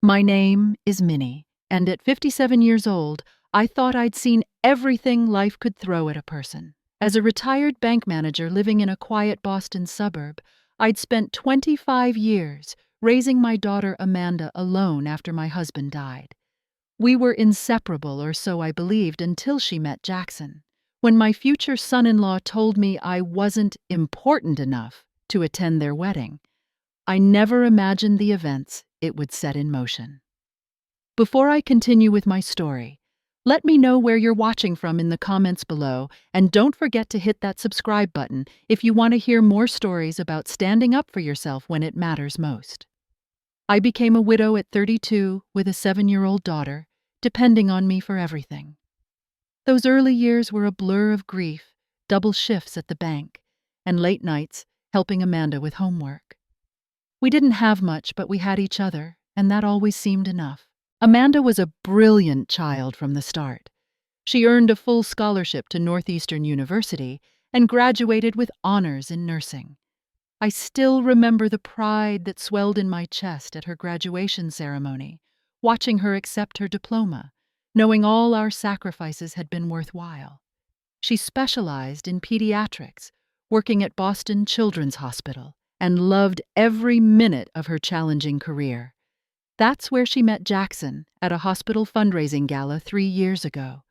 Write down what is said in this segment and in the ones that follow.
My name is Minnie, and at 57 years old, I thought I'd seen everything life could throw at a person. As a retired bank manager living in a quiet Boston suburb, I'd spent 25 years raising my daughter Amanda alone after my husband died. We were inseparable, or so I believed, until she met Jackson. When my future son-in-law told me I wasn't important enough to attend their wedding, I never imagined the events it would set in motion. Before I continue with my story, let me know where you're watching from in the comments below, and don't forget to hit that subscribe button if you want to hear more stories about standing up for yourself when it matters most. I became a widow at 32 with a 7-year-old daughter, depending on me for everything. Those early years were a blur of grief, double shifts at the bank, and late nights helping Amanda with homework. We didn't have much, but we had each other, and that always seemed enough. Amanda was a brilliant child from the start. She earned a full scholarship to Northeastern University and graduated with honors in nursing. I still remember the pride that swelled in my chest at her graduation ceremony, watching her accept her diploma, knowing all our sacrifices had been worthwhile. She specialized in pediatrics, working at Boston Children's Hospital, and loved every minute of her challenging career. That's where she met Jackson at a hospital fundraising gala 3 years ago.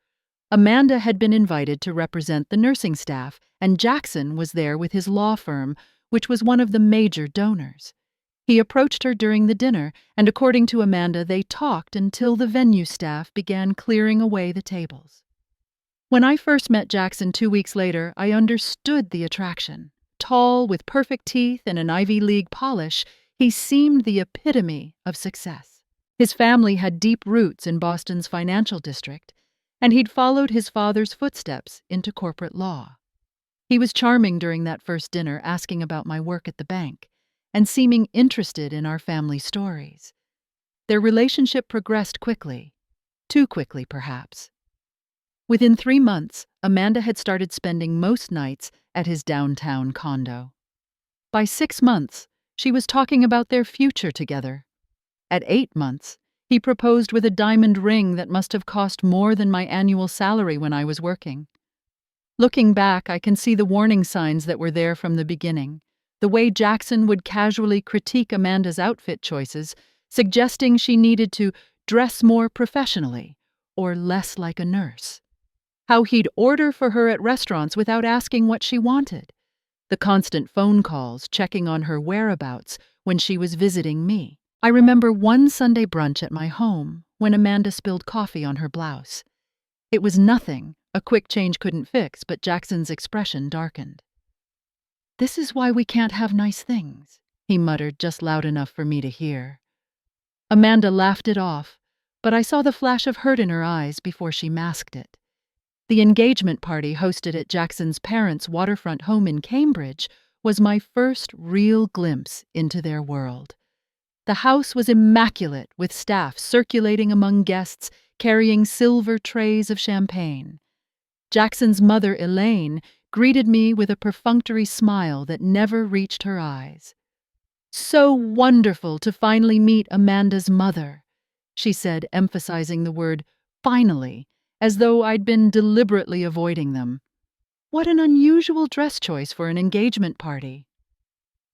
Amanda had been invited to represent the nursing staff, and Jackson was there with his law firm, which was one of the major donors. He approached her during the dinner, and according to Amanda, they talked until the venue staff began clearing away the tables. When I first met Jackson 2 weeks later, I understood the attraction. Tall, with perfect teeth and an Ivy League polish, he seemed the epitome of success. His family had deep roots in Boston's financial district, and he'd followed his father's footsteps into corporate law. He was charming during that first dinner, asking about my work at the bank, and seeming interested in our family stories. Their relationship progressed quickly, too quickly perhaps. Within 3 months, Amanda had started spending most nights at his downtown condo. By 6 months, she was talking about their future together. At 8 months, he proposed with a diamond ring that must have cost more than my annual salary when I was working. Looking back, I can see the warning signs that were there from the beginning. The way Jackson would casually critique Amanda's outfit choices, suggesting she needed to dress more professionally or less like a nurse. How he'd order for her at restaurants without asking what she wanted. The constant phone calls checking on her whereabouts when she was visiting me. I remember one Sunday brunch at my home when Amanda spilled coffee on her blouse. It was nothing a quick change couldn't fix, but Jackson's expression darkened. "This is why we can't have nice things," he muttered just loud enough for me to hear. Amanda laughed it off, but I saw the flash of hurt in her eyes before she masked it. The engagement party hosted at Jackson's parents' waterfront home in Cambridge was my first real glimpse into their world. The house was immaculate, with staff circulating among guests carrying silver trays of champagne. Jackson's mother, Elaine, greeted me with a perfunctory smile that never reached her eyes. "So wonderful to finally meet Amanda's mother," she said, emphasizing the word "finally," as though I'd been deliberately avoiding them. What an unusual dress choice for an engagement party.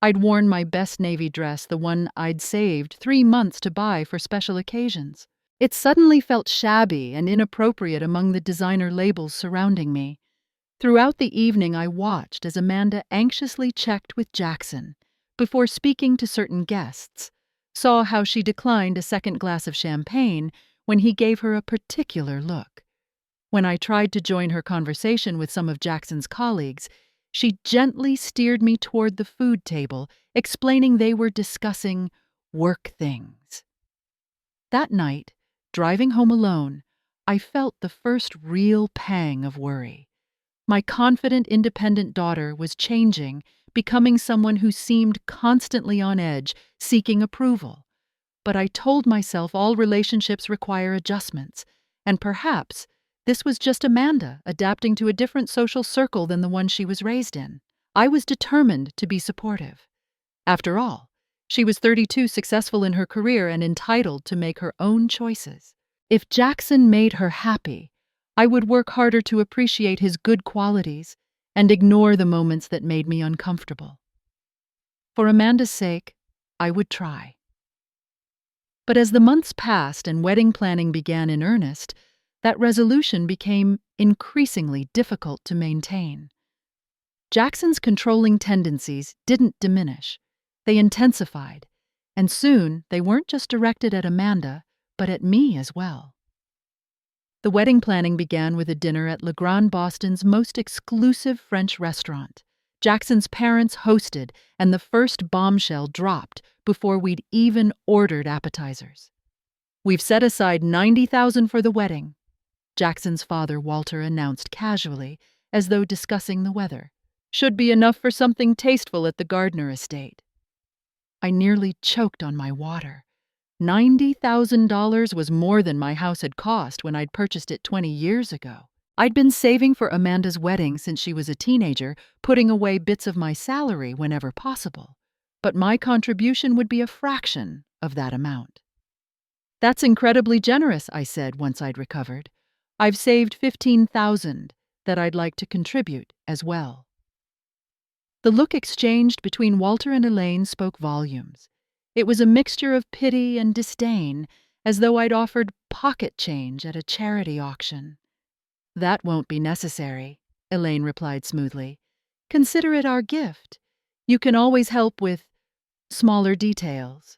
I'd worn my best navy dress, the one I'd saved 3 months to buy for special occasions. It suddenly felt shabby and inappropriate among the designer labels surrounding me. Throughout the evening, I watched as Amanda anxiously checked with Jackson before speaking to certain guests, saw how she declined a second glass of champagne when he gave her a particular look. When I tried to join her conversation with some of Jackson's colleagues, she gently steered me toward the food table, explaining they were discussing work things. That night, driving home alone, I felt the first real pang of worry. My confident, independent daughter was changing, becoming someone who seemed constantly on edge, seeking approval. But I told myself all relationships require adjustments, and perhaps this was just Amanda adapting to a different social circle than the one she was raised in. I was determined to be supportive. After all, She was 32, successful in her career and entitled to make her own choices. If Jackson made her happy, I would work harder to appreciate his good qualities and ignore the moments that made me uncomfortable. For Amanda's sake, I would try. But as the months passed and wedding planning began in earnest, that resolution became increasingly difficult to maintain. Jackson's controlling tendencies didn't diminish. They intensified, and soon they weren't just directed at Amanda, but at me as well. The wedding planning began with a dinner at Le Grand Boston's most exclusive French restaurant. Jackson's parents hosted, and the first bombshell dropped before we'd even ordered appetizers. "We've set aside $90,000 for the wedding," Jackson's father, Walter, announced casually, as though discussing the weather. "Should be enough for something tasteful at the Gardner estate." I nearly choked on my water. $90,000 was more than my house had cost when I'd purchased it 20 years ago. I'd been saving for Amanda's wedding since she was a teenager, putting away bits of my salary whenever possible. But my contribution would be a fraction of that amount. "That's incredibly generous," I said once I'd recovered. "I've saved $15,000 that I'd like to contribute as well." The look exchanged between Walter and Elaine spoke volumes. It was a mixture of pity and disdain, as though I'd offered pocket change at a charity auction. "That won't be necessary," Elaine replied smoothly. "Consider it our gift. You can always help with smaller details."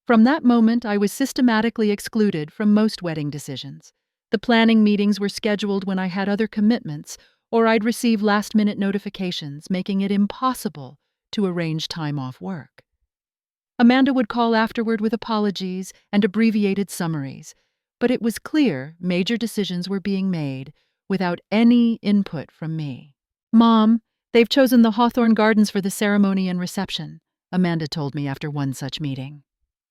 From that moment, I was systematically excluded from most wedding decisions. The planning meetings were scheduled when I had other commitments, or I'd receive last-minute notifications, making it impossible to arrange time off work. Amanda would call afterward with apologies and abbreviated summaries, but it was clear major decisions were being made without any input from me. "Mom, they've chosen the Hawthorne Gardens for the ceremony and reception," Amanda told me after one such meeting.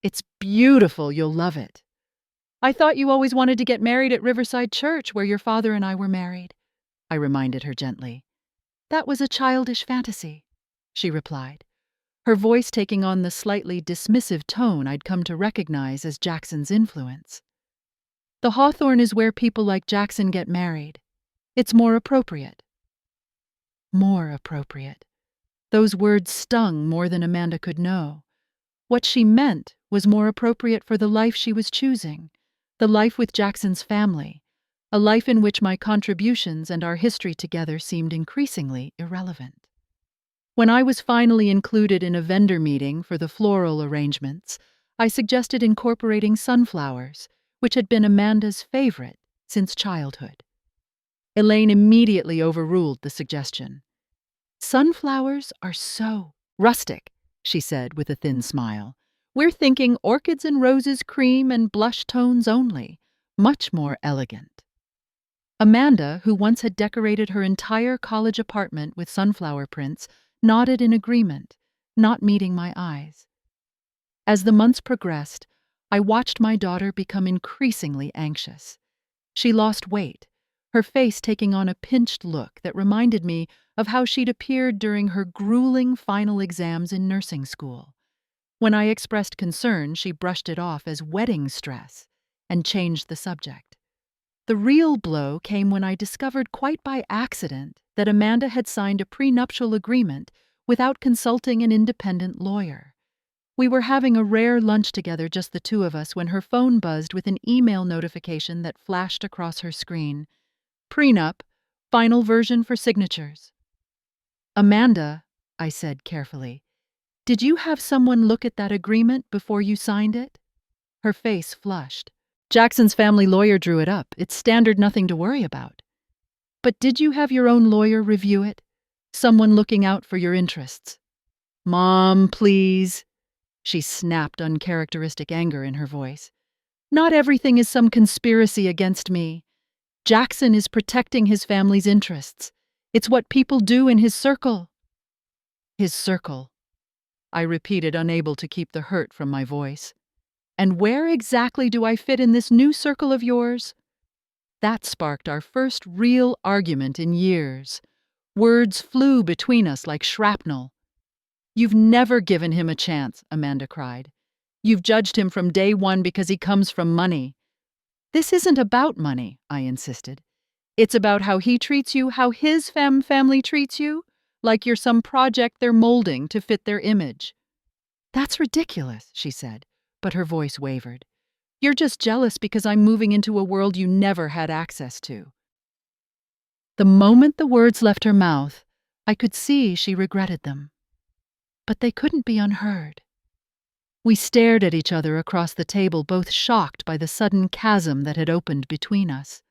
"It's beautiful, you'll love it." "I thought you always wanted to get married at Riverside Church, where your father and I were married," I reminded her gently. "That was a childish fantasy," she replied, her voice taking on the slightly dismissive tone I'd come to recognize as Jackson's influence. "The Hawthorne is where people like Jackson get married. It's more appropriate." More appropriate. Those words stung more than Amanda could know. What she meant was more appropriate for the life she was choosing, the life with Jackson's family, a life in which my contributions and our history together seemed increasingly irrelevant. When I was finally included in a vendor meeting for the floral arrangements, I suggested incorporating sunflowers, which had been Amanda's favorite since childhood. Elaine immediately overruled the suggestion. "Sunflowers are so rustic," she said with a thin smile. "We're thinking orchids and roses, cream and blush tones only, much more elegant." Amanda, who once had decorated her entire college apartment with sunflower prints, nodded in agreement, not meeting my eyes. As the months progressed, I watched my daughter become increasingly anxious. She lost weight, her face taking on a pinched look that reminded me of how she'd appeared during her grueling final exams in nursing school. When I expressed concern, she brushed it off as wedding stress and changed the subject. The real blow came when I discovered quite by accident that Amanda had signed a prenuptial agreement without consulting an independent lawyer. We were having a rare lunch together, just the two of us, when her phone buzzed with an email notification that flashed across her screen. "Prenup, final version for signatures." "Amanda," I said carefully, "did you have someone look at that agreement before you signed it?" Her face flushed. "Jackson's family lawyer drew it up. It's standard, nothing to worry about." "But did you have your own lawyer review it? Someone looking out for your interests?" "Mom, please." She snapped, uncharacteristic anger in her voice. "Not everything is some conspiracy against me. Jackson is protecting his family's interests. It's what people do in his circle." "His circle," I repeated, unable to keep the hurt from my voice. "And where exactly do I fit in this new circle of yours?" That sparked our first real argument in years. Words flew between us like shrapnel. "You've never given him a chance," Amanda cried. "You've judged him from day one because he comes from money." "This isn't about money," I insisted. "It's about how he treats you, how his family treats you, like you're some project they're molding to fit their image." "That's ridiculous," she said, but her voice wavered. "You're just jealous because I'm moving into a world you never had access to." The moment the words left her mouth, I could see she regretted them. But they couldn't be unheard. We stared at each other across the table, both shocked by the sudden chasm that had opened between us.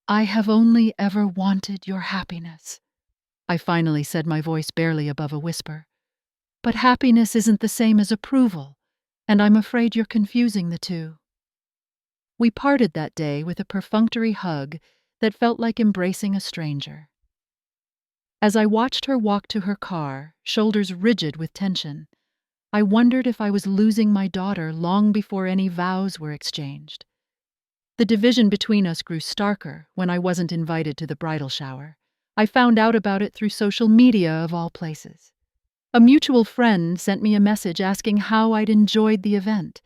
"I have only ever wanted your happiness," I finally said, my voice barely above a whisper. "But happiness isn't the same as approval, and I'm afraid you're confusing the two." We parted that day with a perfunctory hug that felt like embracing a stranger. As I watched her walk to her car, shoulders rigid with tension, I wondered if I was losing my daughter long before any vows were exchanged. The division between us grew starker when I wasn't invited to the bridal shower. I found out about it through social media of all places. A mutual friend sent me a message asking how I'd enjoyed the event,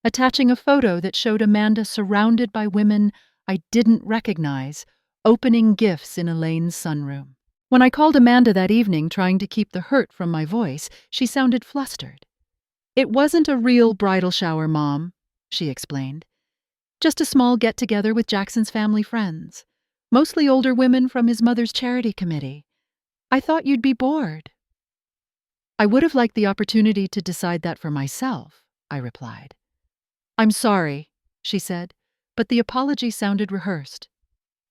attaching a photo that showed Amanda surrounded by women I didn't recognize, opening gifts in Elaine's sunroom. When I called Amanda that evening, trying to keep the hurt from my voice, she sounded flustered. "It wasn't a real bridal shower, Mom," she explained. "Just a small get-together with Jackson's family friends, mostly older women from his mother's charity committee. I thought you'd be bored." "I would have liked the opportunity to decide that for myself," I replied. "I'm sorry," she said, but the apology sounded rehearsed.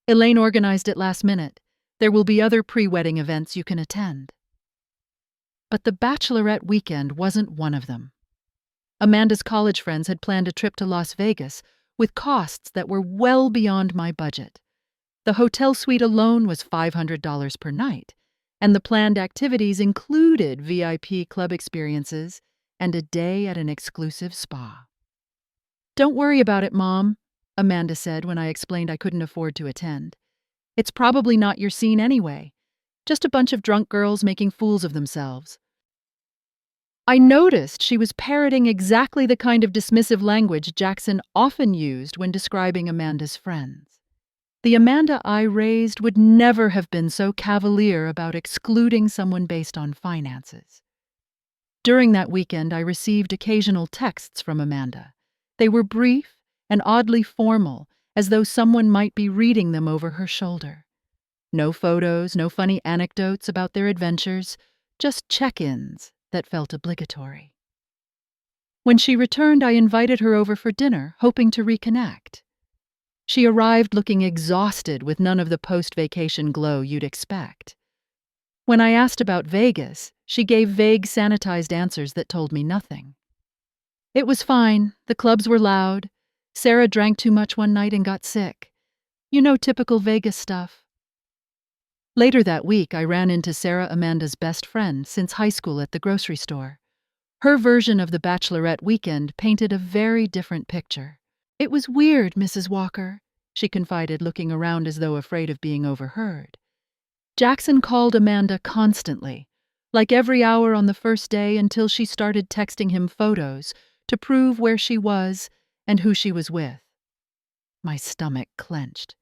"Elaine organized it last minute. There will be other pre-wedding events you can attend." But the bachelorette weekend wasn't one of them. Amanda's college friends had planned a trip to Las Vegas with costs that were well beyond my budget. The hotel suite alone was $500 per night, and the planned activities included VIP club experiences and a day at an exclusive spa. "Don't worry about it, Mom," Amanda said when I explained I couldn't afford to attend. "It's probably not your scene anyway. Just a bunch of drunk girls making fools of themselves." I noticed she was parroting exactly the kind of dismissive language Jackson often used when describing Amanda's friends. The Amanda I raised would never have been so cavalier about excluding someone based on finances. During that weekend, I received occasional texts from Amanda. They were brief and oddly formal, as though someone might be reading them over her shoulder. No photos, no funny anecdotes about their adventures, just check-ins that felt obligatory. When she returned, I invited her over for dinner, hoping to reconnect. She arrived looking exhausted with none of the post-vacation glow you'd expect. When I asked about Vegas, she gave vague, sanitized answers that told me nothing. "It was fine. The clubs were loud. Sarah drank too much one night and got sick. You know, typical Vegas stuff." Later that week, I ran into Sarah, Amanda's best friend since high school, at the grocery store. Her version of the bachelorette weekend painted a very different picture. "It was weird, Mrs. Walker," she confided, looking around as though afraid of being overheard. "Jackson called Amanda constantly, like every hour on the first day, until she started texting him photos to prove where she was and who she was with." My stomach clenched.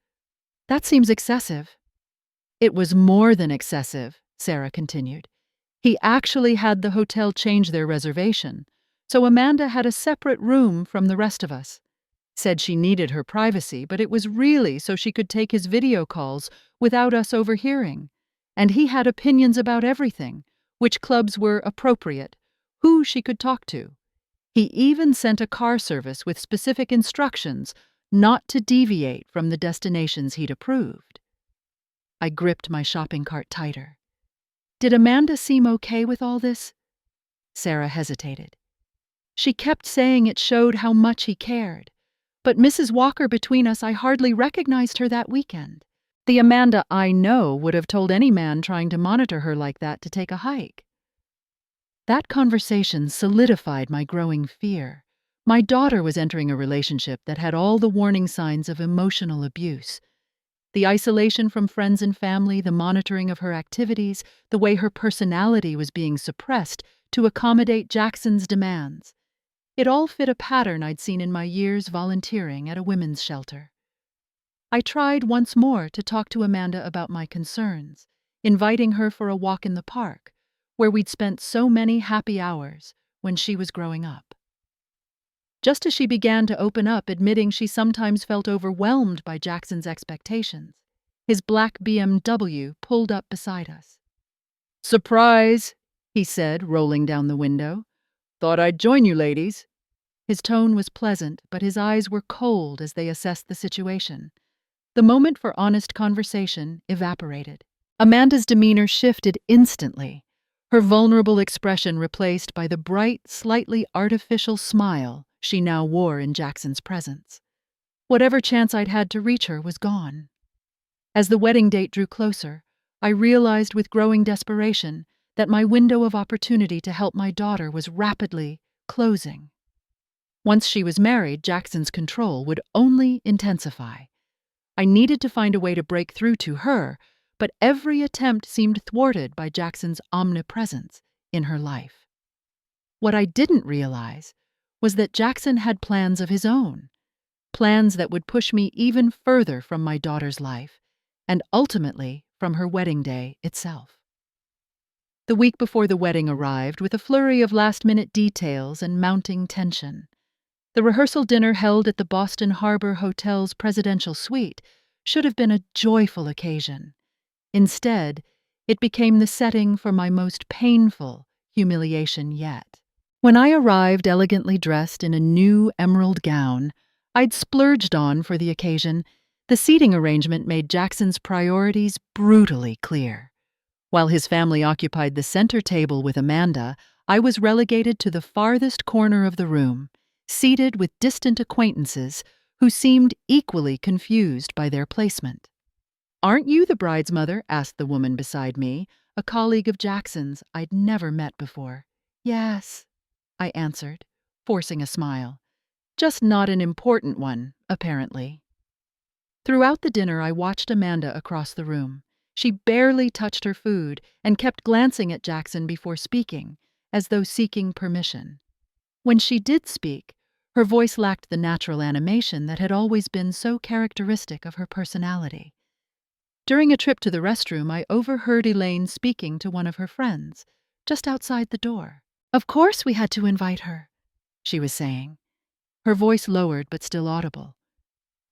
"That seems excessive." "It was more than excessive," Sarah continued. "He actually had the hotel change their reservation, so Amanda had a separate room from the rest of us. Said she needed her privacy, but it was really so she could take his video calls without us overhearing. And he had opinions about everything, which clubs were appropriate, who she could talk to. He even sent a car service with specific instructions not to deviate from the destinations he'd approved." I gripped my shopping cart tighter. "Did Amanda seem okay with all this?" Sarah hesitated. "She kept saying it showed how much he cared. But Mrs. Walker, between us, I hardly recognized her that weekend. The Amanda I know would have told any man trying to monitor her like that to take a hike." That conversation solidified my growing fear. My daughter was entering a relationship that had all the warning signs of emotional abuse. The isolation from friends and family, the monitoring of her activities, the way her personality was being suppressed to accommodate Jackson's demands. It all fit a pattern I'd seen in my years volunteering at a women's shelter. I tried once more to talk to Amanda about my concerns, inviting her for a walk in the park, where we'd spent so many happy hours when she was growing up. Just as she began to open up, admitting she sometimes felt overwhelmed by Jackson's expectations, his black BMW pulled up beside us. "Surprise," he said, rolling down the window. "Thought I'd join you, ladies." His tone was pleasant, but his eyes were cold as they assessed the situation. The moment for honest conversation evaporated. Amanda's demeanor shifted instantly, her vulnerable expression replaced by the bright, slightly artificial smile she now wore in Jackson's presence. Whatever chance I'd had to reach her was gone. As the wedding date drew closer, I realized with growing desperation that my window of opportunity to help my daughter was rapidly closing. Once she was married, Jackson's control would only intensify. I needed to find a way to break through to her, but every attempt seemed thwarted by Jackson's omnipresence in her life. What I didn't realize was that Jackson had plans of his own, plans that would push me even further from my daughter's life, and ultimately from her wedding day itself. The week before the wedding arrived with a flurry of last-minute details and mounting tension. The rehearsal dinner held at the Boston Harbor Hotel's presidential suite should have been a joyful occasion. Instead, it became the setting for my most painful humiliation yet. When I arrived elegantly dressed in a new emerald gown I'd splurged on for the occasion, the seating arrangement made Jackson's priorities brutally clear. While his family occupied the center table with Amanda, I was relegated to the farthest corner of the room, seated with distant acquaintances who seemed equally confused by their placement. "Aren't you the bride's mother?" asked the woman beside me, a colleague of Jackson's I'd never met before. "Yes," I answered, forcing a smile. Just not an important one, apparently. Throughout the dinner, I watched Amanda across the room. She barely touched her food and kept glancing at Jackson before speaking, as though seeking permission. When she did speak, her voice lacked the natural animation that had always been so characteristic of her personality. During a trip to the restroom, I overheard Elaine speaking to one of her friends, just outside the door. "Of course we had to invite her," she was saying, her voice lowered but still audible.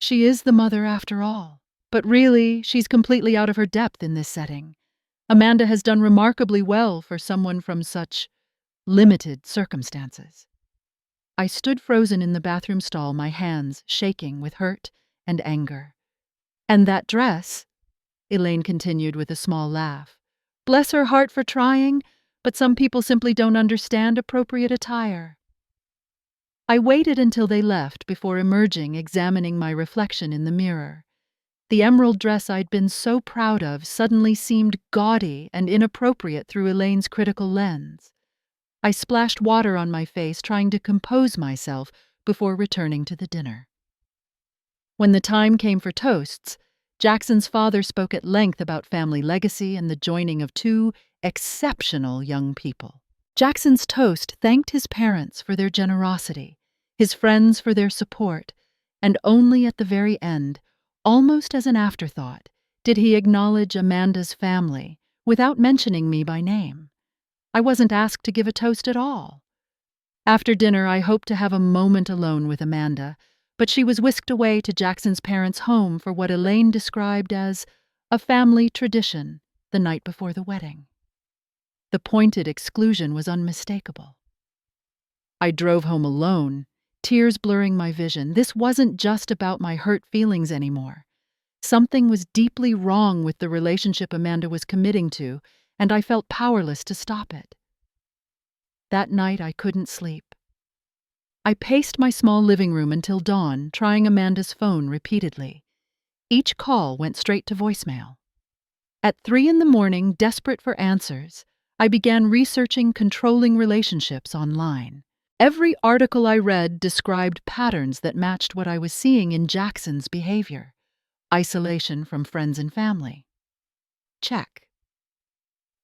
"She is the mother after all. But really, she's completely out of her depth in this setting. Amanda has done remarkably well for someone from such limited circumstances." I stood frozen in the bathroom stall, my hands shaking with hurt and anger. "And that dress," Elaine continued with a small laugh. "Bless her heart for trying, but some people simply don't understand appropriate attire." I waited until they left before emerging, examining my reflection in the mirror. The emerald dress I'd been so proud of suddenly seemed gaudy and inappropriate through Elaine's critical lens. I splashed water on my face, trying to compose myself before returning to the dinner. When the time came for toasts, Jackson's father spoke at length about family legacy and the joining of two exceptional young people. Jackson's toast thanked his parents for their generosity, his friends for their support, and only at the very end, almost as an afterthought, did he acknowledge Amanda's family without mentioning me by name. I wasn't asked to give a toast at all. After dinner, I hoped to have a moment alone with Amanda, but she was whisked away to Jackson's parents' home for what Elaine described as a family tradition the night before the wedding. The pointed exclusion was unmistakable. I drove home alone, tears blurring my vision. This wasn't just about my hurt feelings anymore. Something was deeply wrong with the relationship Amanda was committing to, and I felt powerless to stop it. That night I couldn't sleep. I paced my small living room until dawn, trying Amanda's phone repeatedly. Each call went straight to voicemail. At 3 a.m, desperate for answers, I began researching controlling relationships online. Every article I read described patterns that matched what I was seeing in Jackson's behavior. Isolation from friends and family. Check.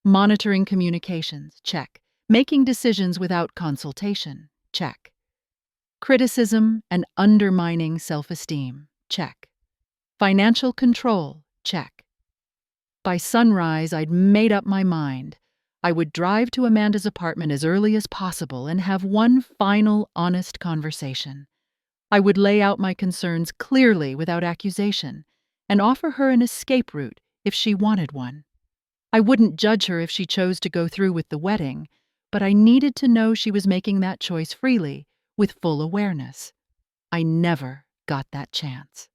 Monitoring communications. Check. Making decisions without consultation. Check. Criticism and undermining self-esteem. Check. Financial control. Check. By sunrise, I'd made up my mind. I would drive to Amanda's apartment as early as possible and have one final, honest conversation. I would lay out my concerns clearly without accusation and offer her an escape route if she wanted one. I wouldn't judge her if she chose to go through with the wedding, but I needed to know she was making that choice freely, with full awareness. I never got that chance.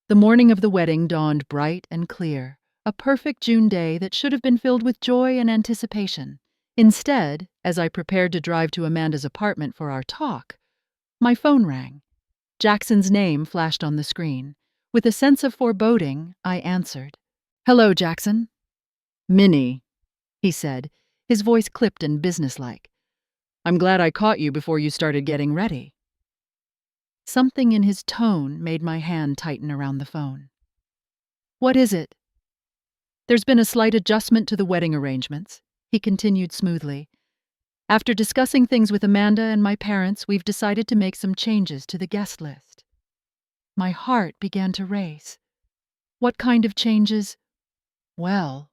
The morning of the wedding dawned bright and clear, a perfect June day that should have been filled with joy and anticipation. Instead, as I prepared to drive to Amanda's apartment for our talk, my phone rang. Jackson's name flashed on the screen. With a sense of foreboding, I answered. "Hello, Jackson." "Minnie," he said, his voice clipped and businesslike. "I'm glad I caught you before you started getting ready." Something in his tone made my hand tighten around the phone. "What is it?" "There's been a slight adjustment to the wedding arrangements," he continued smoothly. "After discussing things with Amanda and my parents, we've decided to make some changes to the guest list." My heart began to race. "What kind of changes?" "Well..."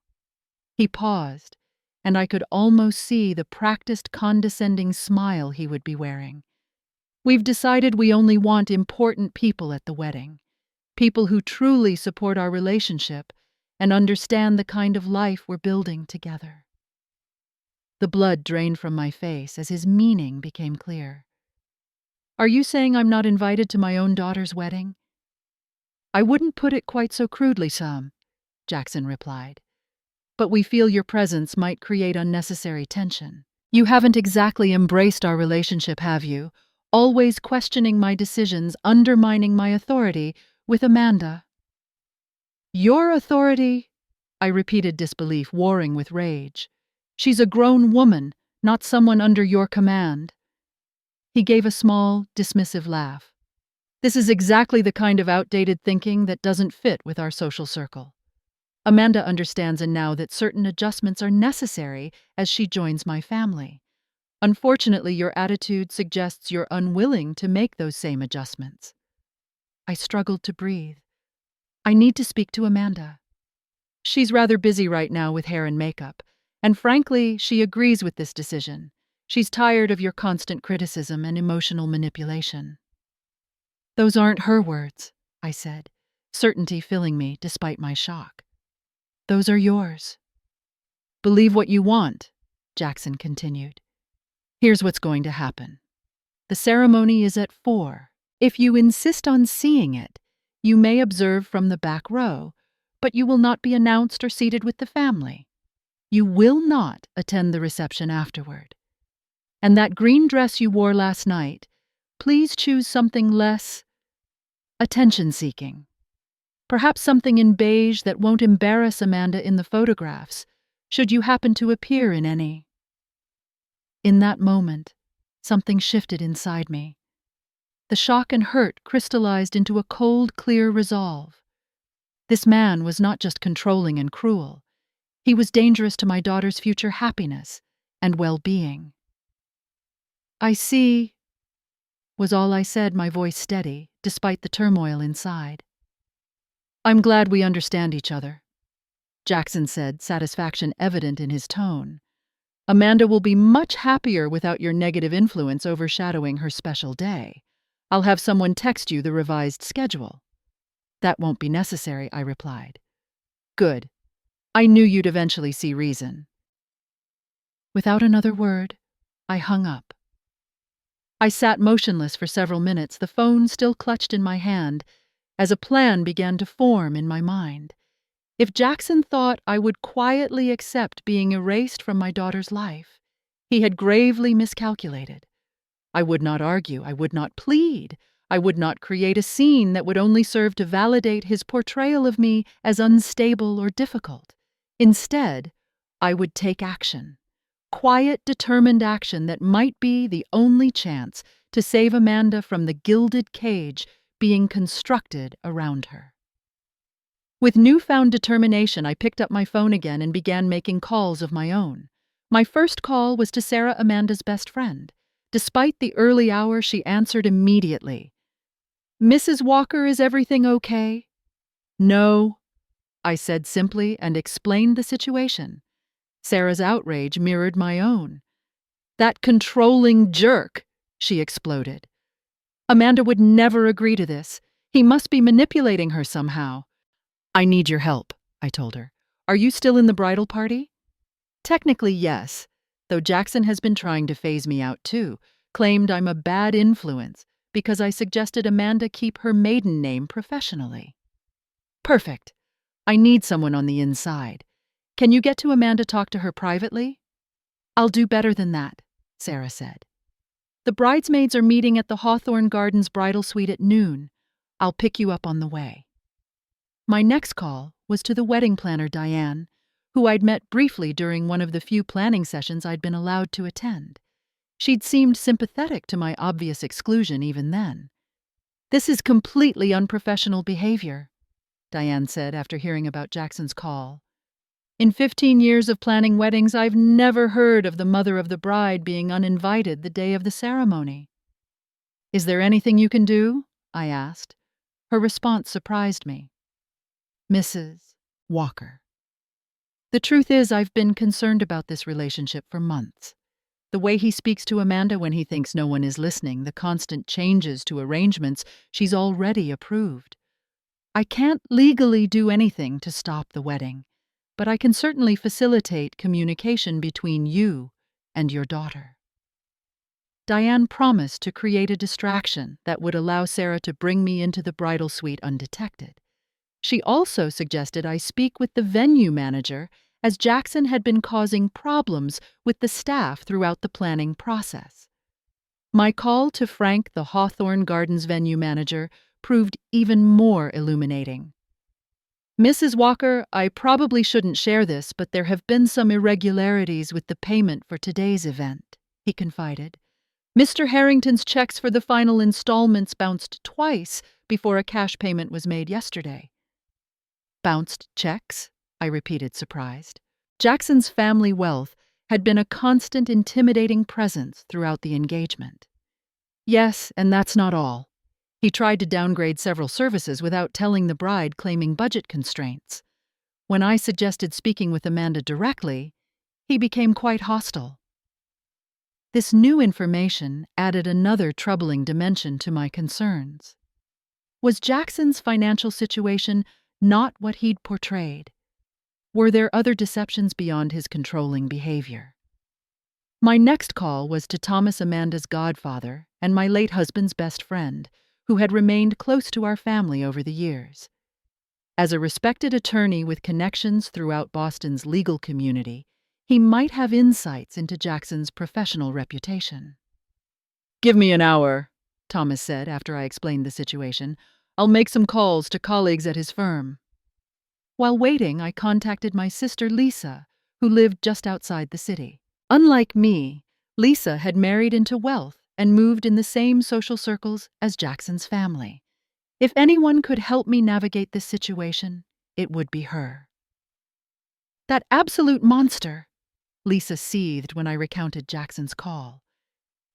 He paused, and I could almost see the practiced condescending smile he would be wearing. "We've decided we only want important people at the wedding. People who truly support our relationship and understand the kind of life we're building together." The blood drained from my face as his meaning became clear. "Are you saying I'm not invited to my own daughter's wedding?" "I wouldn't put it quite so crudely, Sam," Jackson replied. "But we feel your presence might create unnecessary tension. You haven't exactly embraced our relationship, have you? Always questioning my decisions, undermining my authority with Amanda." "Your authority?" I repeated, disbelief warring with rage. "She's a grown woman, not someone under your command." He gave a small, dismissive laugh. "This is exactly the kind of outdated thinking that doesn't fit with our social circle. Amanda understands now that certain adjustments are necessary as she joins my family. Unfortunately, your attitude suggests you're unwilling to make those same adjustments." I struggled to breathe. "I need to speak to Amanda. She's rather busy right now with hair and makeup, and frankly, she agrees with this decision. She's tired of your constant criticism and emotional manipulation." "Those aren't her words," I said, certainty filling me despite my shock. "Those are yours." "Believe what you want," Jackson continued. "Here's what's going to happen. The ceremony is at 4. If you insist on seeing it, you may observe from the back row, but you will not be announced or seated with the family. You will not attend the reception afterward. And that green dress you wore last night, please choose something less attention-seeking. Perhaps something in beige that won't embarrass Amanda in the photographs, should you happen to appear in any." In that moment, something shifted inside me. The shock and hurt crystallized into a cold, clear resolve. This man was not just controlling and cruel. He was dangerous to my daughter's future happiness and well-being. "I see," was all I said, my voice steady, despite the turmoil inside. "I'm glad we understand each other," Jackson said, satisfaction evident in his tone. "Amanda will be much happier without your negative influence overshadowing her special day. I'll have someone text you the revised schedule." "That won't be necessary," I replied. "Good. I knew you'd eventually see reason." Without another word, I hung up. I sat motionless for several minutes, the phone still clutched in my hand, as a plan began to form in my mind. If Jackson thought I would quietly accept being erased from my daughter's life, he had gravely miscalculated. I would not argue, I would not plead, I would not create a scene that would only serve to validate his portrayal of me as unstable or difficult. Instead, I would take action. Quiet, determined action that might be the only chance to save Amanda from the gilded cage being constructed around her. With newfound determination, I picked up my phone again and began making calls of my own. My first call was to Sarah Amanda's best friend. Despite the early hour, she answered immediately. "Mrs. Walker, is everything okay?" "No," I said simply and explained the situation. Sarah's outrage mirrored my own. "That controlling jerk!" she exploded. "Amanda would never agree to this. He must be manipulating her somehow." "I need your help," I told her. "Are you still in the bridal party?" "Technically, yes, though Jackson has been trying to phase me out too, claimed I'm a bad influence because I suggested Amanda keep her maiden name professionally." "Perfect. I need someone on the inside. Can you get to Amanda, talk to her privately?" "I'll do better than that," Sarah said. "The bridesmaids are meeting at the Hawthorne Gardens bridal suite at noon. I'll pick you up on the way." My next call was to the wedding planner, Diane, who I'd met briefly during one of the few planning sessions I'd been allowed to attend. She'd seemed sympathetic to my obvious exclusion even then. "This is completely unprofessional behavior," Diane said after hearing about Jackson's call. "In 15 years of planning weddings, I've never heard of the mother of the bride being uninvited the day of the ceremony." "Is there anything you can do?" I asked. Her response surprised me. "Mrs. Walker. The truth is, I've been concerned about this relationship for months. The way he speaks to Amanda when he thinks no one is listening, the constant changes to arrangements she's already approved. I can't legally do anything to stop the wedding, but I can certainly facilitate communication between you and your daughter." Diane promised to create a distraction that would allow Sarah to bring me into the bridal suite undetected. She also suggested I speak with the venue manager, as Jackson had been causing problems with the staff throughout the planning process. My call to Frank, the Hawthorne Gardens venue manager, proved even more illuminating. "Mrs. Walker, I probably shouldn't share this, but there have been some irregularities with the payment for today's event," he confided. "Mr. Harrington's checks for the final installments bounced twice before a cash payment was made yesterday." "Bounced checks?" I repeated, surprised. Jackson's family wealth had been a constant intimidating presence throughout the engagement. "Yes, and that's not all. He tried to downgrade several services without telling the bride, claiming budget constraints. When I suggested speaking with Amanda directly, he became quite hostile." This new information added another troubling dimension to my concerns. Was Jackson's financial situation not what he'd portrayed? Were there other deceptions beyond his controlling behavior? My next call was to Thomas, Amanda's godfather, and my late husband's best friend, who had remained close to our family over the years. As a respected attorney with connections throughout Boston's legal community, he might have insights into Jackson's professional reputation. "Give me an hour," Thomas said after I explained the situation. "I'll make some calls to colleagues at his firm." While waiting, I contacted my sister Lisa, who lived just outside the city. Unlike me, Lisa had married into wealth and moved in the same social circles as Jackson's family. If anyone could help me navigate this situation, it would be her. "That absolute monster," Lisa seethed when I recounted Jackson's call.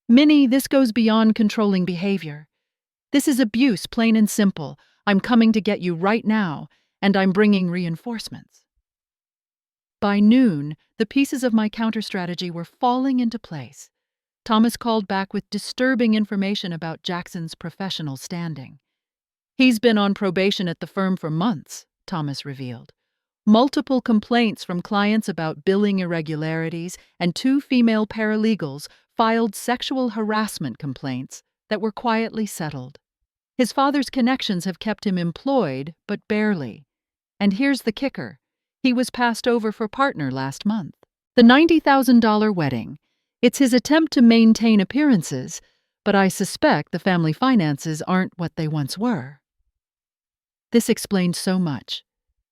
"Minnie, this goes beyond controlling behavior. This is abuse, plain and simple. I'm coming to get you right now, and I'm bringing reinforcements." By noon, the pieces of my counter-strategy were falling into place. Thomas called back with disturbing information about Jackson's professional standing. "He's been on probation at the firm for months," Thomas revealed. "Multiple complaints from clients about billing irregularities, and 2 female paralegals filed sexual harassment complaints that were quietly settled. His father's connections have kept him employed, but barely. And here's the kicker. He was passed over for partner last month. The $90,000 wedding. It's his attempt to maintain appearances, but I suspect the family finances aren't what they once were." This explained so much.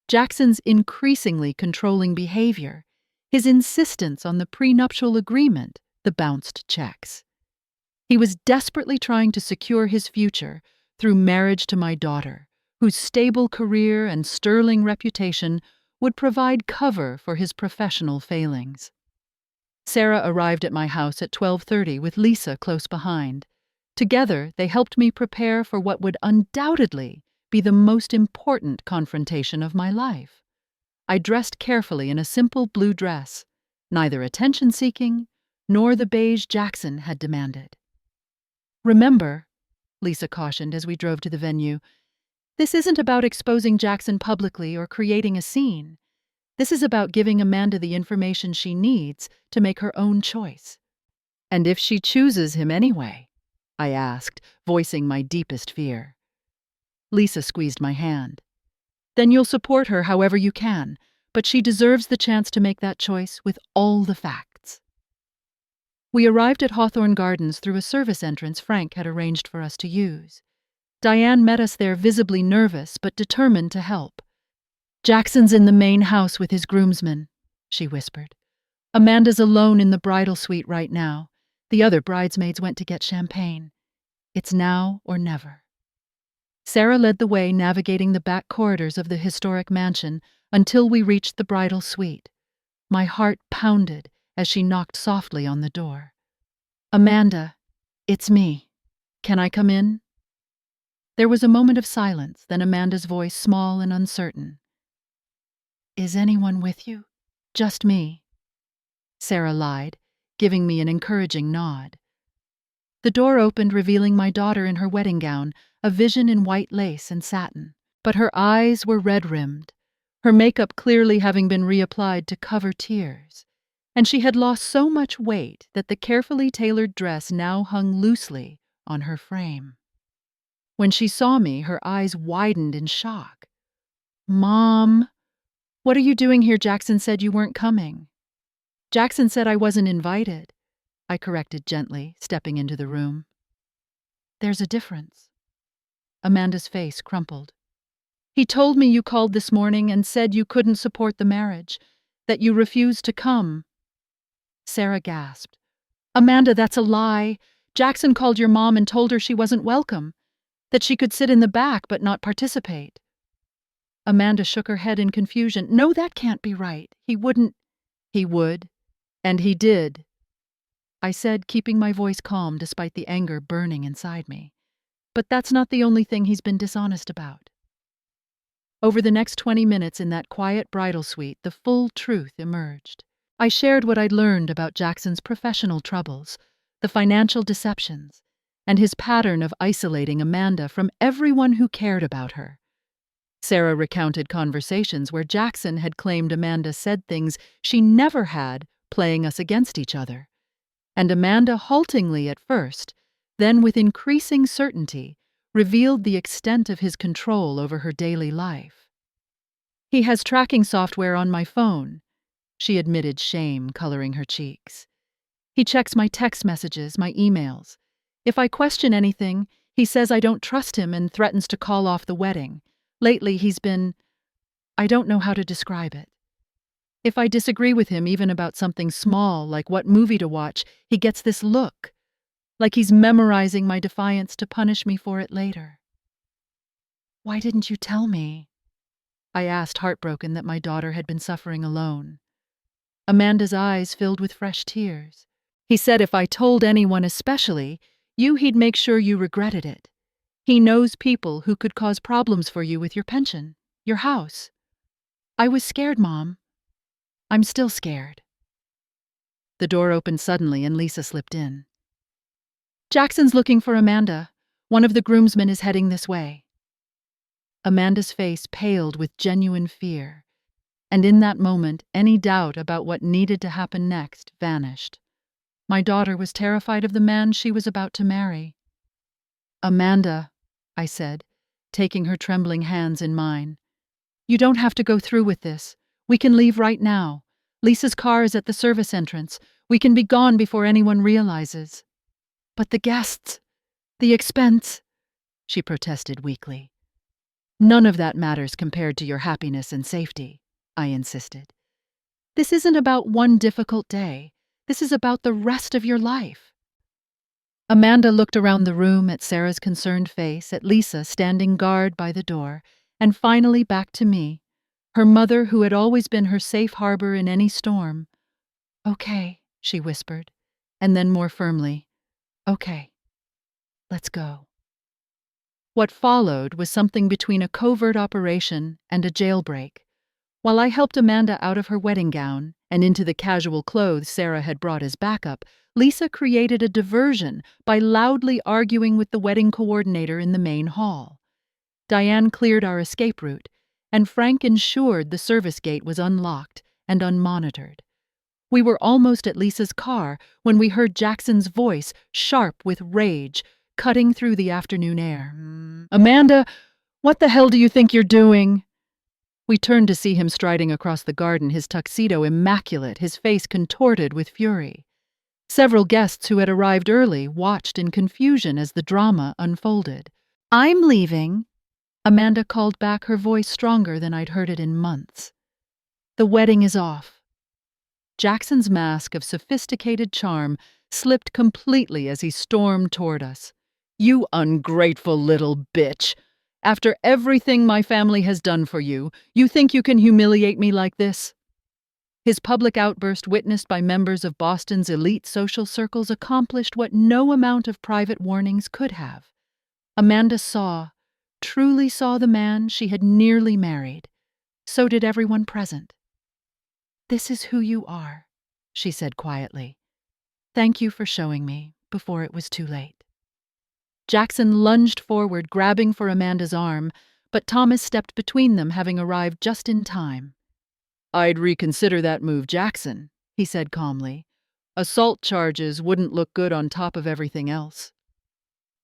Jackson's increasingly controlling behavior, his insistence on the prenuptial agreement, the bounced checks. He was desperately trying to secure his future through marriage to my daughter, whose stable career and sterling reputation would provide cover for his professional failings. Sarah arrived at my house at 12:30 with Lisa close behind. Together, they helped me prepare for what would undoubtedly be the most important confrontation of my life. I dressed carefully in a simple blue dress, neither attention-seeking nor the beige Jackson had demanded. "Remember," Lisa cautioned as we drove to the venue, "this isn't about exposing Jackson publicly or creating a scene. This is about giving Amanda the information she needs to make her own choice." "And if she chooses him anyway?" I asked, voicing my deepest fear. Lisa squeezed my hand. "Then you'll support her however you can, but she deserves the chance to make that choice with all the facts." We arrived at Hawthorne Gardens through a service entrance Frank had arranged for us to use. Diane met us there visibly nervous but determined to help. "Jackson's in the main house with his groomsmen," she whispered. "Amanda's alone in the bridal suite right now. The other bridesmaids went to get champagne. It's now or never." Sarah led the way, navigating the back corridors of the historic mansion until we reached the bridal suite. My heart pounded as she knocked softly on the door. "Amanda, it's me. Can I come in?" There was a moment of silence, then Amanda's voice, small and uncertain. "Is anyone with you?" "Just me," Sarah lied, giving me an encouraging nod. The door opened, revealing my daughter in her wedding gown, a vision in white lace and satin. But her eyes were red-rimmed, her makeup clearly having been reapplied to cover tears, and she had lost so much weight that the carefully tailored dress now hung loosely on her frame. When she saw me, her eyes widened in shock. "Mom, what are you doing here? Jackson said you weren't coming." "Jackson said I wasn't invited," I corrected gently, stepping into the room. "There's a difference." Amanda's face crumpled. "He told me you called this morning and said you couldn't support the marriage, that you refused to come." Sarah gasped. "Amanda, that's a lie. Jackson called your mom and told her she wasn't welcome, that she could sit in the back but not participate." Amanda shook her head in confusion. "No, that can't be right. He wouldn't." "He would, and he did," I said, keeping my voice calm despite the anger burning inside me. "But that's not the only thing he's been dishonest about." Over the next 20 minutes in that quiet bridal suite, the full truth emerged. I shared what I'd learned about Jackson's professional troubles, the financial deceptions, and his pattern of isolating Amanda from everyone who cared about her. Sarah recounted conversations where Jackson had claimed Amanda said things she never had, playing us against each other. And Amanda, haltingly at first, then with increasing certainty, revealed the extent of his control over her daily life. "He has tracking software on my phone," she admitted, shame coloring her cheeks. "He checks my text messages, my emails. If I question anything, he says I don't trust him and threatens to call off the wedding. Lately he's been— I don't know how to describe it. If I disagree with him even about something small, like what movie to watch, he gets this look, like he's memorizing my defiance to punish me for it later." "Why didn't you tell me?" I asked, heartbroken that my daughter had been suffering alone. Amanda's eyes filled with fresh tears. "He said if I told anyone, especially you, he'd make sure you regretted it. He knows people who could cause problems for you with your pension, your house." "I was scared, Mom. I'm still scared." The door opened suddenly and Lisa slipped in. "Jackson's looking for Amanda. One of the groomsmen is heading this way." Amanda's face paled with genuine fear, and in that moment any doubt about what needed to happen next vanished. My daughter was terrified of the man she was about to marry. "Amanda," I said, taking her trembling hands in mine, "you don't have to go through with this. We can leave right now. Lisa's car is at the service entrance. We can be gone before anyone realizes." "But the guests, the expense," she protested weakly. "None of that matters compared to your happiness and safety," I insisted. "This isn't about one difficult day. This is about the rest of your life." Amanda looked around the room at Sarah's concerned face, at Lisa standing guard by the door, and finally back to me, her mother who had always been her safe harbor in any storm. "Okay," she whispered, and then more firmly, "Okay, let's go." What followed was something between a covert operation and a jailbreak. While I helped Amanda out of her wedding gown and into the casual clothes Sarah had brought as backup, Lisa created a diversion by loudly arguing with the wedding coordinator in the main hall. Diane cleared our escape route, and Frank ensured the service gate was unlocked and unmonitored. We were almost at Lisa's car when we heard Jackson's voice, sharp with rage, cutting through the afternoon air. "Amanda, what the hell do you think you're doing?" We turned to see him striding across the garden, his tuxedo immaculate, his face contorted with fury. Several guests who had arrived early watched in confusion as the drama unfolded. "I'm leaving," Amanda called back, her voice stronger than I'd heard it in months. "The wedding is off." Jackson's mask of sophisticated charm slipped completely as he stormed toward us. "You ungrateful little bitch! After everything my family has done for you, you think you can humiliate me like this?" His public outburst, witnessed by members of Boston's elite social circles, accomplished what no amount of private warnings could have. Amanda truly saw the man she had nearly married. So did everyone present. "This is who you are," she said quietly. "Thank you for showing me before it was too late." Jackson lunged forward, grabbing for Amanda's arm, but Thomas stepped between them, having arrived just in time. "I'd reconsider that move, Jackson," he said calmly. "Assault charges wouldn't look good on top of everything else."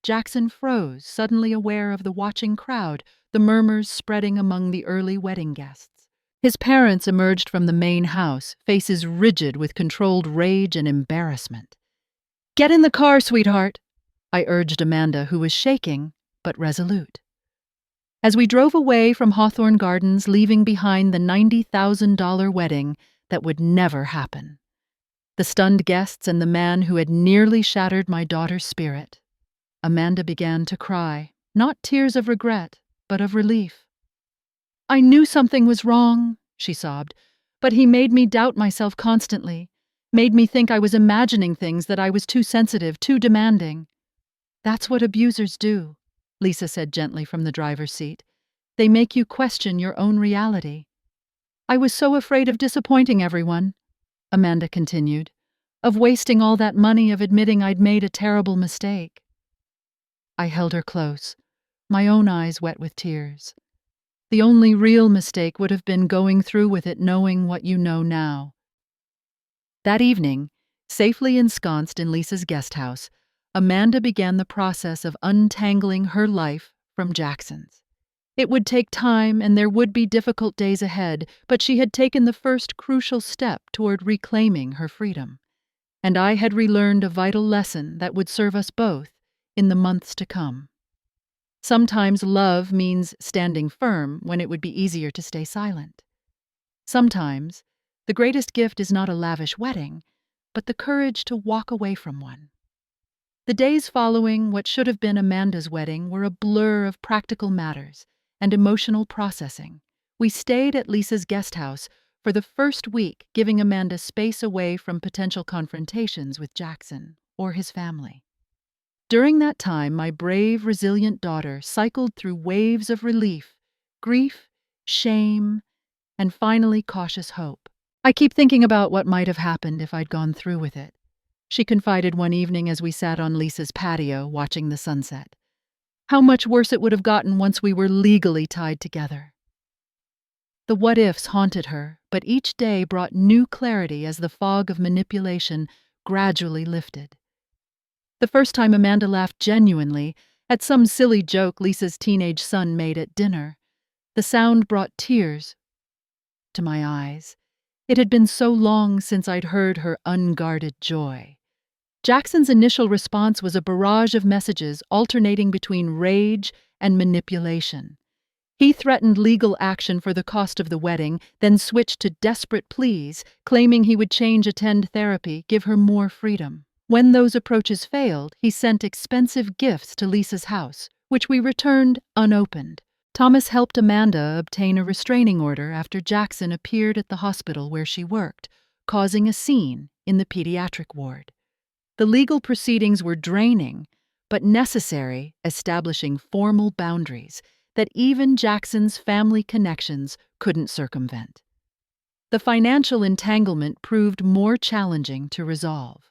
Jackson froze, suddenly aware of the watching crowd, the murmurs spreading among the early wedding guests. His parents emerged from the main house, faces rigid with controlled rage and embarrassment. "Get in the car, sweetheart," I urged Amanda, who was shaking, but resolute. As we drove away from Hawthorne Gardens, leaving behind the $90,000 wedding that would never happen, the stunned guests and the man who had nearly shattered my daughter's spirit, Amanda began to cry, not tears of regret, but of relief. "I knew something was wrong," she sobbed, "but he made me doubt myself constantly, made me think I was imagining things, that I was too sensitive, too demanding." "That's what abusers do," Lisa said gently from the driver's seat. "They make you question your own reality." "I was so afraid of disappointing everyone," Amanda continued, "of wasting all that money, of admitting I'd made a terrible mistake." I held her close, my own eyes wet with tears. The only real mistake would have been going through with it, knowing what you know now. That evening, safely ensconced in Lisa's guest house, Amanda began the process of untangling her life from Jackson's. It would take time, and there would be difficult days ahead, but she had taken the first crucial step toward reclaiming her freedom. And I had relearned a vital lesson that would serve us both in the months to come. Sometimes love means standing firm when it would be easier to stay silent. Sometimes the greatest gift is not a lavish wedding, but the courage to walk away from one. The days following what should have been Amanda's wedding were a blur of practical matters and emotional processing. We stayed at Lisa's guest house for the first week, giving Amanda space away from potential confrontations with Jackson or his family. During that time, my brave, resilient daughter cycled through waves of relief, grief, shame, and finally cautious hope. "I keep thinking about what might have happened if I'd gone through with it," she confided one evening as we sat on Lisa's patio watching the sunset. "How much worse it would have gotten once we were legally tied together." The what-ifs haunted her, but each day brought new clarity as the fog of manipulation gradually lifted. The first time Amanda laughed genuinely at some silly joke Lisa's teenage son made at dinner. The sound brought tears to my eyes. It had been so long since I'd heard her unguarded joy. Jackson's initial response was a barrage of messages alternating between rage and manipulation. He threatened legal action for the cost of the wedding, then switched to desperate pleas, claiming he would attend therapy, give her more freedom. When those approaches failed, he sent expensive gifts to Lisa's house, which we returned unopened. Thomas helped Amanda obtain a restraining order after Jackson appeared at the hospital where she worked, causing a scene in the pediatric ward. The legal proceedings were draining, but necessary, establishing formal boundaries that even Jackson's family connections couldn't circumvent. The financial entanglement proved more challenging to resolve.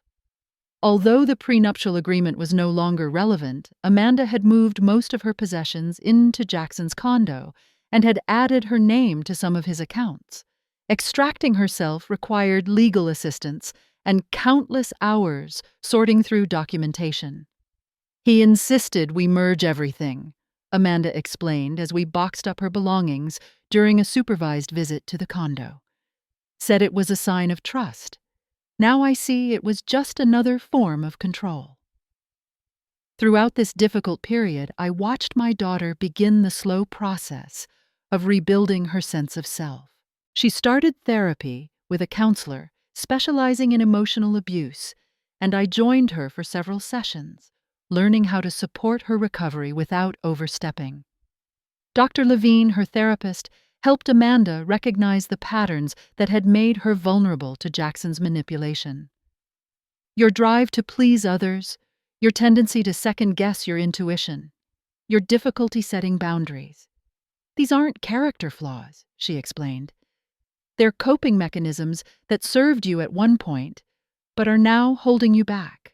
Although the prenuptial agreement was no longer relevant, Amanda had moved most of her possessions into Jackson's condo and had added her name to some of his accounts. Extracting herself required legal assistance and countless hours sorting through documentation. He insisted we merge everything, Amanda explained as we boxed up her belongings during a supervised visit to the condo. Said it was a sign of trust. Now I see it was just another form of control. Throughout this difficult period, I watched my daughter begin the slow process of rebuilding her sense of self. She started therapy with a counselor specializing in emotional abuse, and I joined her for several sessions, learning how to support her recovery without overstepping. Dr. Levine, her therapist, helped Amanda recognize the patterns that had made her vulnerable to Jackson's manipulation. Your drive to please others, your tendency to second-guess your intuition, your difficulty setting boundaries. These aren't character flaws, she explained. They're coping mechanisms that served you at one point, but are now holding you back.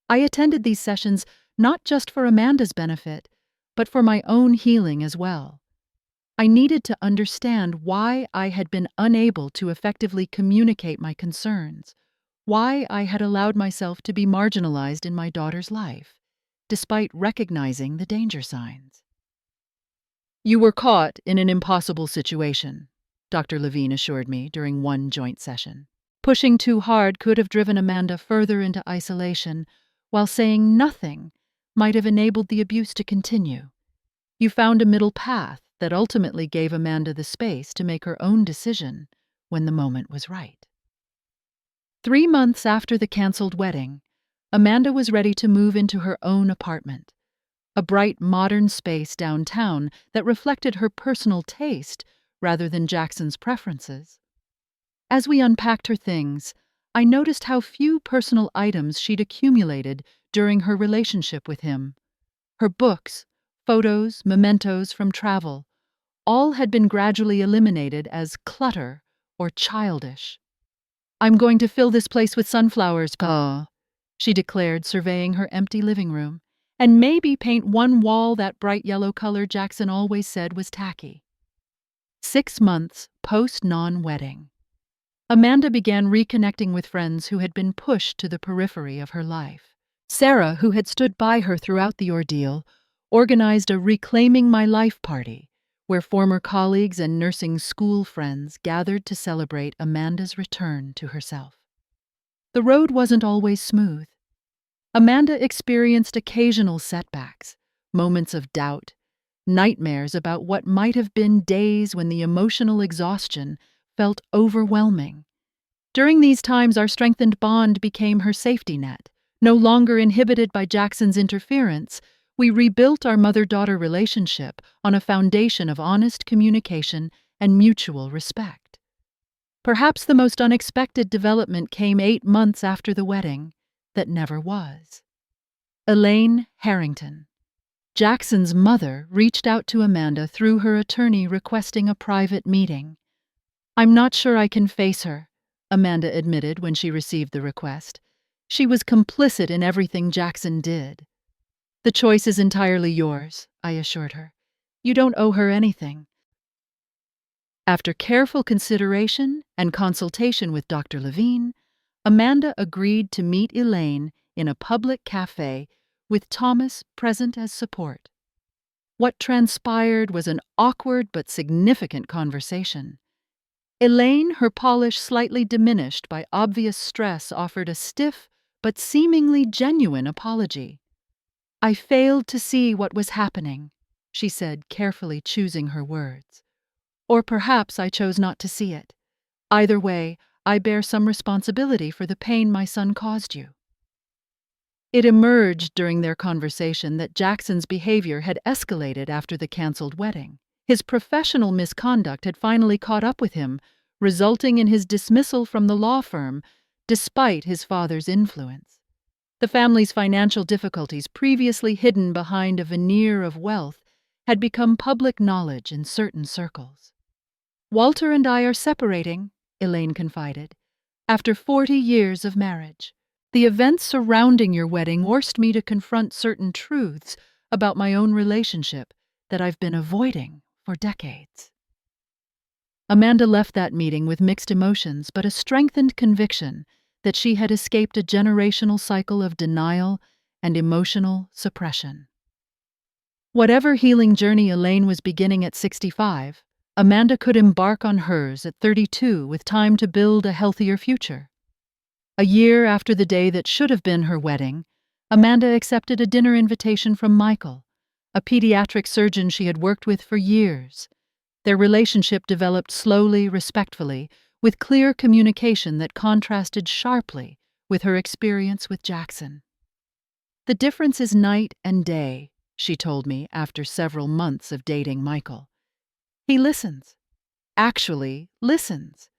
I attended these sessions not just for Amanda's benefit, but for my own healing as well. I needed to understand why I had been unable to effectively communicate my concerns, why I had allowed myself to be marginalized in my daughter's life, despite recognizing the danger signs. You were caught in an impossible situation, Dr. Levine assured me during one joint session. Pushing too hard could have driven Amanda further into isolation, while saying nothing might have enabled the abuse to continue. You found a middle path that ultimately gave Amanda the space to make her own decision when the moment was right. 3 months after the canceled wedding, Amanda was ready to move into her own apartment, a bright modern space downtown that reflected her personal taste rather than Jackson's preferences. As we unpacked her things, I noticed how few personal items she'd accumulated during her relationship with him. Her books, photos, mementos from travel, all had been gradually eliminated as clutter or childish. I'm going to fill this place with sunflowers, Pa, she declared, surveying her empty living room, and maybe paint one wall that bright yellow color Jackson always said was tacky. 6 months post-non-wedding, Amanda began reconnecting with friends who had been pushed to the periphery of her life. Sarah, who had stood by her throughout the ordeal, organized a Reclaiming My Life party, where former colleagues and nursing school friends gathered to celebrate Amanda's return to herself. The road wasn't always smooth. Amanda experienced occasional setbacks, moments of doubt, nightmares about what might have been days when the emotional exhaustion felt overwhelming. During these times, our strengthened bond became her safety net. No longer inhibited by Jackson's interference, we rebuilt our mother-daughter relationship on a foundation of honest communication and mutual respect. Perhaps the most unexpected development came 8 months after the wedding that never was. Elaine Harrington, Jackson's mother, reached out to Amanda through her attorney requesting a private meeting. I'm not sure I can face her, Amanda admitted when she received the request. She was complicit in everything Jackson did. The choice is entirely yours, I assured her. You don't owe her anything. After careful consideration and consultation with Dr. Levine, Amanda agreed to meet Elaine in a public cafe with Thomas present as support. What transpired was an awkward but significant conversation. Elaine, her polish slightly diminished by obvious stress, offered a stiff but seemingly genuine apology. I failed to see what was happening, she said, carefully choosing her words. Or perhaps I chose not to see it. Either way, I bear some responsibility for the pain my son caused you. It emerged during their conversation that Jackson's behavior had escalated after the canceled wedding. His professional misconduct had finally caught up with him, resulting in his dismissal from the law firm, despite his father's influence. The family's financial difficulties, previously hidden behind a veneer of wealth, had become public knowledge in certain circles. "Walter and I are separating," Elaine confided, "after 40 years of marriage. The events surrounding your wedding forced me to confront certain truths about my own relationship that I've been avoiding for decades." Amanda left that meeting with mixed emotions but a strengthened conviction that she had escaped a generational cycle of denial and emotional suppression. Whatever healing journey Elaine was beginning at 65, Amanda could embark on hers at 32 with time to build a healthier future. A year after the day that should have been her wedding, Amanda accepted a dinner invitation from Michael, a pediatric surgeon she had worked with for years. Their relationship developed slowly, respectfully, with clear communication that contrasted sharply with her experience with Jackson. "The difference is night and day," she told me after several months of dating Michael. "He listens. Actually listens.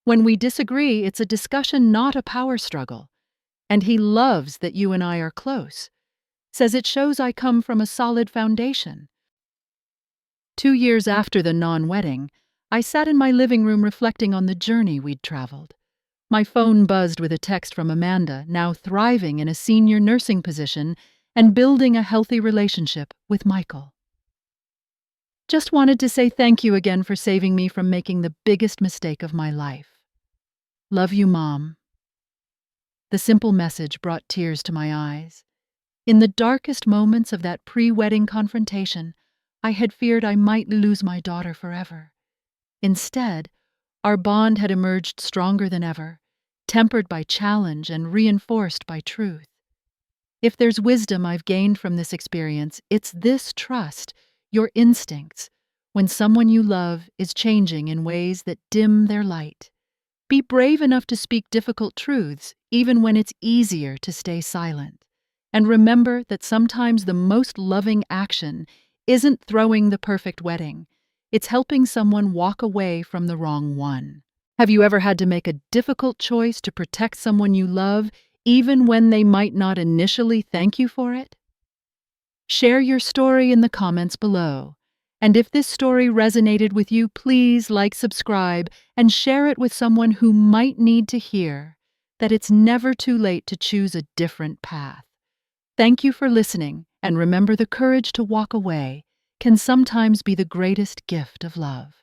When we disagree, it's a discussion, not a power struggle. And he loves that you and I are close. Says it shows I come from a solid foundation." 2 years after the non-wedding, I sat in my living room reflecting on the journey we'd traveled. My phone buzzed with a text from Amanda, now thriving in a senior nursing position and building a healthy relationship with Michael. "Just wanted to say thank you again for saving me from making the biggest mistake of my life. Love you, Mom." The simple message brought tears to my eyes. In the darkest moments of that pre-wedding confrontation, I had feared I might lose my daughter forever. Instead, our bond had emerged stronger than ever, tempered by challenge and reinforced by truth. If there's wisdom I've gained from this experience, it's this: trust your instincts when someone you love is changing in ways that dim their light. Be brave enough to speak difficult truths, even when it's easier to stay silent. And remember that sometimes the most loving action isn't throwing the perfect wedding. It's helping someone walk away from the wrong one. Have you ever had to make a difficult choice to protect someone you love, even when they might not initially thank you for it? Share your story in the comments below. And if this story resonated with you, please like, subscribe, and share it with someone who might need to hear that it's never too late to choose a different path. Thank you for listening, and remember, the courage to walk away can sometimes be the greatest gift of love.